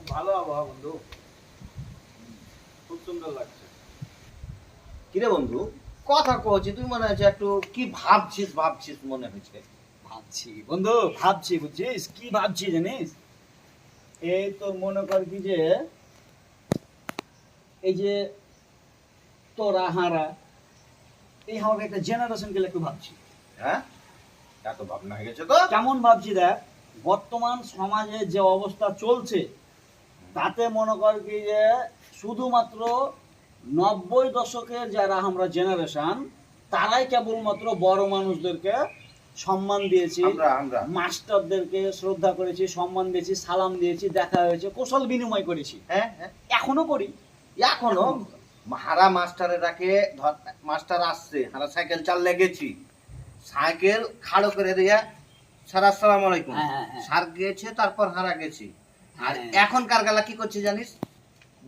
খুব ভালো আবহাওয়া বন্ধু, খুব সুন্দর লাগছে। কিরে বন্ধু, কথা কইছি তুই মনে হচ্ছে একটু কি ভাবছিস মনে হচ্ছে। ভাবছি বন্ধু, ভাবছি, বুঝছিস কি ভাবছি জানিস? এই তো মনে কর কি যে এই যে তোরা হারা এই আমাকে একটা জেনারেশন গেলে একটু ভাবছি। হ্যাঁ, এত ভাবনা হয়ে গেছে তো। কেমন ভাবছি দেখ, বর্তমান সমাজে যে অবস্থা চলছে তাতে মনে কর কি যে শুধুমাত্র 90 দশকের যারা আমরা জেনারেশন তারাই কেবলমাত্র বড় মানুষদেরকে সম্মান দিয়েছি, আমরা মাস্টারদেরকে শ্রদ্ধা করেছি, সম্মান দিয়েছি, সালাম দিয়েছি, দেখা হয়েছে, কৌশল বিনিময় করেছি। হ্যাঁ, এখনো করি। এখনো হারা মাস্টারে ডাকে, ধর মাস্টার আসছে, হারা সাইকেল চাললে গেছি, সাইকেল খাড়ো করে দিয়া স্যার আসসালামু আলাইকুম, হ্যাঁ। স্যার গেছে, তারপর হারা গেছি। আর হ্যাঁ। এখনকার গালা কি করছে জানিস,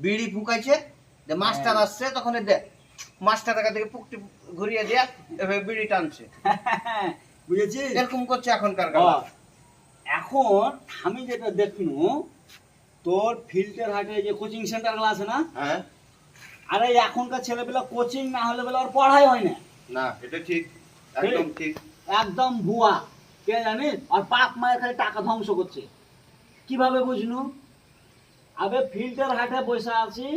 বিড়ি ফুকাইছে, যে মাস্টার আসছে তখন দে মাস্টার টাকা থেকে পুকটি ঘুরিয়ে দেয়া এভাবে বিড়ি টানছে, বুঝেছিস? এরকম করছে এখনকার গালা। এখন আমি যেটা দেখনু, তোর ফিল্টার হাটে যে কোচিং সেন্টার গুলো আছে না, হ্যাঁ, আরে এখনকার ছেলেপেলা কোচিং না হলে বেলা আর পড়াই হয় না। না এটা ঠিক, একদম ঠিক। একদম ভুয়া। কে জানিস? আর পাপ মায়ের খালি টাকা ধ্বংস করছে। কিভাবে বুঝনু? আবে ফিল্টার হাটে বসে আছি,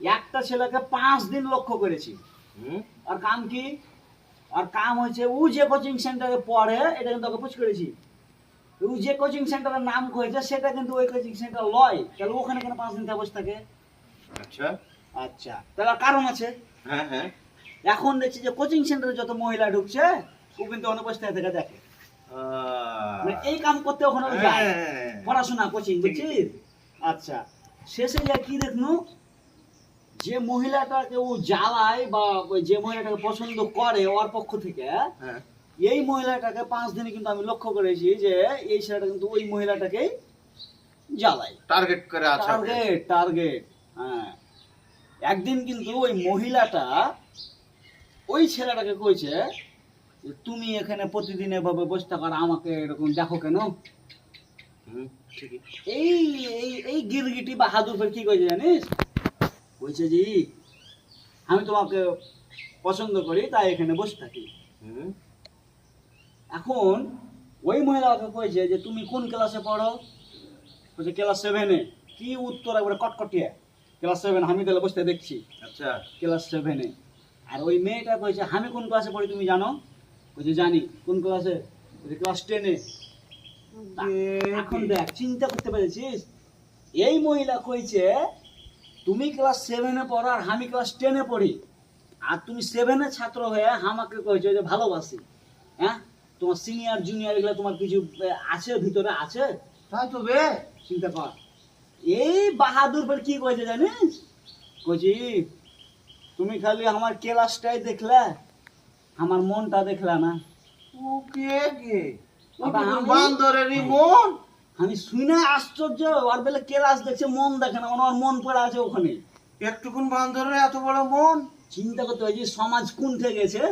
একটা ছেলেকে 5 দিন লক্ষ্য করেছি। হুম, আর কাম কি? আর কাম হয়েছে ও যে কোচিং সেন্টারে পড়ে, এটা কিন্তু ওকে পুছ করেছি। ও যে কোচিং সেন্টারের নাম করেছে সেটা কিন্তু ওই কোচিং সেন্টার লয়, তাহলে ওখানে কেন 5 দিন বসে থাকে? আচ্ছা, আচ্ছা, তাহলে কারণ আছে। হ্যাঁ হ্যাঁ, এখন দেখছি যে কোচিং সেন্টারে যত মহিলা ঢুকছে ও কিন্তু অনুপস্থিত থেকে দেখে, মানে এই কাম করতে ওখানে ও যায় হ্যাঁ। পড়াশোনা কোচিং, ঠিক, বুঝছিস? আচ্ছা, শেষে যা কি দেখনু, যে মহিলাটাকে ও জ্বালায় বা ওই যে মহিলাটাকে পছন্দ করে ওর পক্ষ থেকে, হ্যাঁ, এই মহিলাটাকে 5 দিনে কিন্তু আমি লক্ষ্য করেছি যে এই ছেলেটা কিন্তু ওই মহিলাটাকে জ্বালায়। টার্গেট করে আছে। টার্গেট। হ্যাঁ, একদিন কিন্তু ওই মহিলাটা ওই ছেলেটাকে কইছে যে তুমি এখানে প্রতিদিন এভাবে বসে থাকো আর আমাকে এরকম দেখো কেন? হুম, ঠিকই। এই এই এই গিরগিটি বাহাদুর ফের কি কইছে জানিস? কইছে যে আমি তোমাকে পছন্দ করি তাই এখানে বসে থাকি। হুম, এখন ওই মহিলাকে কইছে যে তুমি কোন ক্লাসে পড়ো? বলছে ক্লাস 7-এ। কি উত্তর একবারে কটকটিয়া, ক্লাস 7 আমি তাহলে বসতে দেখছি। আচ্ছা, ক্লাস 7-এ। আর ওই মেয়েটা কইছে আমি কোন ক্লাসে পড়ি তুমি জানো? কইছে জানি। কোন ক্লাসে? বলছে ক্লাস 10-এ। এখন দেখ, চিন্তা করতে পেরেছিস? এই মহিলা কইছে তুমি ক্লাস 7-এ পড়ো আর আমি ক্লাস 10-এ পড়ি, আর তুমি 7-এর ছাত্র হয়ে আমাকে কইছো যে ভালোবাসি। হ্যাঁ, তোমার সিনিয়র জুনিয়র এগুলো তোমার কিছু আছে ভিতরে আছে? তাই তো বে। চিন্তা কর। এই বাহাদুর ফের কি কইছে জানিস? কইছি তুমি খালি আমার ক্লাসটাই দেখলা, আমার মনটা দেখলা না। ও কে কে? ও আবার তো আমি- বান্দরেরই মন। আমি শুনে আশ্চর্য, আর বেলা ক্লাস দেখছে মন দেখে না, ওনার মন পড়ে আছে ওখানে। একটুকুন বান্দরের এত বড় মন। চিন্তা করতে হয় যে সমাজ কোন থেকে গেছে।